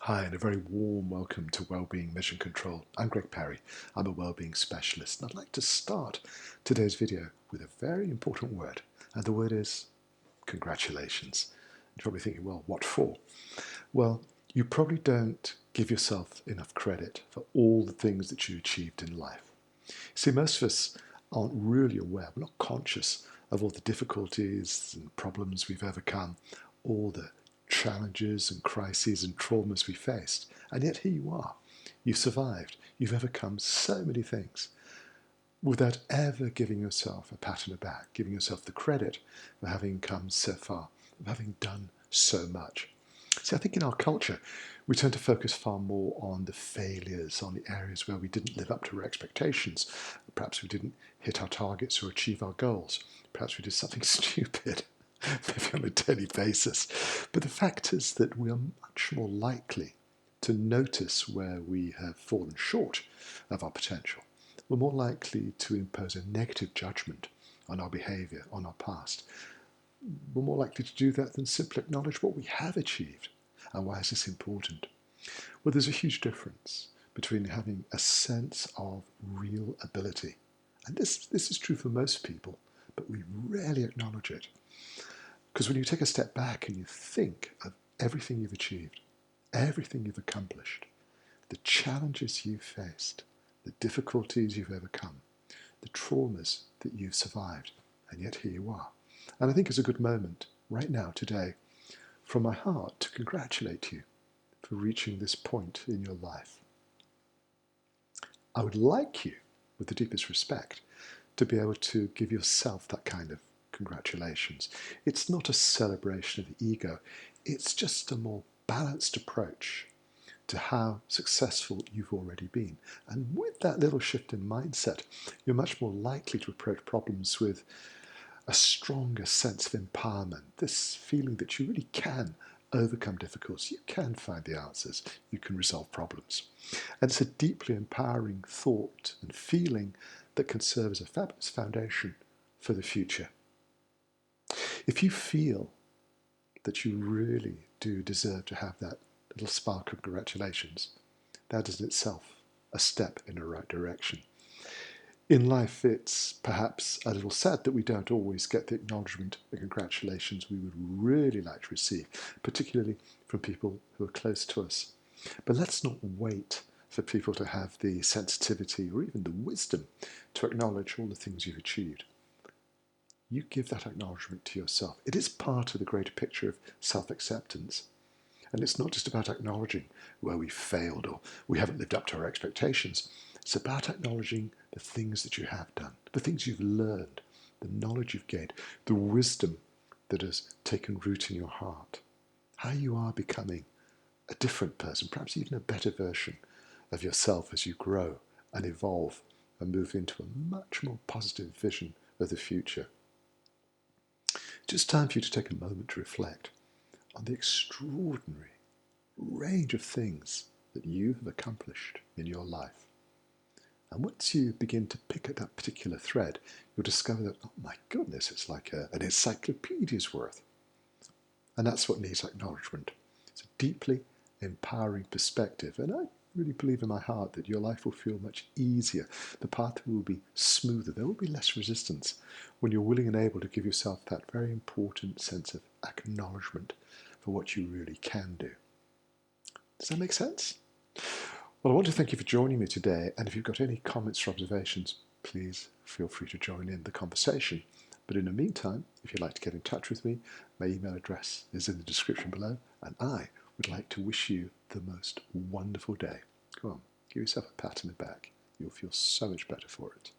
Hi, and a very warm welcome to Wellbeing Mission Control. I'm Greg Parry. I'm a wellbeing specialist, and I'd like to start today's video with a very important word, and the word is congratulations. You're probably thinking, well, what for? Well, you probably don't give yourself enough credit for all the things that you achieved in life. See, most of us aren't really aware, we're not conscious of all the difficulties and problems we've overcome, all the challenges and crises and traumas we faced. And yet here you are. You've survived. You've overcome so many things without ever giving yourself a pat on the back, giving yourself the credit for having come so far, of having done so much. See, I think in our culture, we tend to focus far more on the failures, on the areas where we didn't live up to our expectations. Perhaps we didn't hit our targets or achieve our goals. Perhaps we did something stupid, maybe on a daily basis. But the fact is that we are much more likely to notice where we have fallen short of our potential. We're more likely to impose a negative judgment on our behaviour, on our past. We're more likely to do that than simply acknowledge what we have achieved. And why is this important? Well, there's a huge difference between having a sense of real ability, and this is true for most people, but we rarely acknowledge it. Because when you take a step back and you think of everything you've achieved, everything you've accomplished, the challenges you've faced, the difficulties you've overcome, the traumas that you've survived, and yet here you are. And I think it's a good moment, right now, today, from my heart to congratulate you for reaching this point in your life. I would like you, with the deepest respect, to be able to give yourself that kind of congratulations. It's not a celebration of the ego, it's just a more balanced approach to how successful you've already been. And with that little shift in mindset, you're much more likely to approach problems with a stronger sense of empowerment, this feeling that you really can overcome difficulties, you can find the answers, you can resolve problems. And it's a deeply empowering thought and feeling that can serve as a fabulous foundation for the future. If you feel that you really do deserve to have that little spark of congratulations, that is in itself a step in the right direction. In life, it's perhaps a little sad that we don't always get the acknowledgement and congratulations we would really like to receive, particularly from people who are close to us. But let's not wait for people to have the sensitivity or even the wisdom to acknowledge all the things you've achieved. You give that acknowledgement to yourself. It is part of the greater picture of self-acceptance. And it's not just about acknowledging where we failed or we haven't lived up to our expectations. It's about acknowledging the things that you have done, the things you've learned, the knowledge you've gained, the wisdom that has taken root in your heart, how you are becoming a different person, perhaps even a better version of yourself as you grow and evolve and move into a much more positive vision of the future. Just time for you to take a moment to reflect on the extraordinary range of things that you have accomplished in your life. And once you begin to pick at that particular thread, you'll discover that, oh my goodness, it's like an encyclopedia's worth. And that's what needs acknowledgement. It's a deeply empowering perspective. And I really believe in my heart that your life will feel much easier. The path will be smoother. There will be less resistance when you're willing and able to give yourself that very important sense of acknowledgement for what you really can do. Does that make sense? Well, I want to thank you for joining me today, and if you've got any comments or observations, please feel free to join in the conversation. But in the meantime, if you'd like to get in touch with me, my email address is in the description below, and I would like to wish you the most wonderful day. Go on, give yourself a pat on the back. You'll feel so much better for it.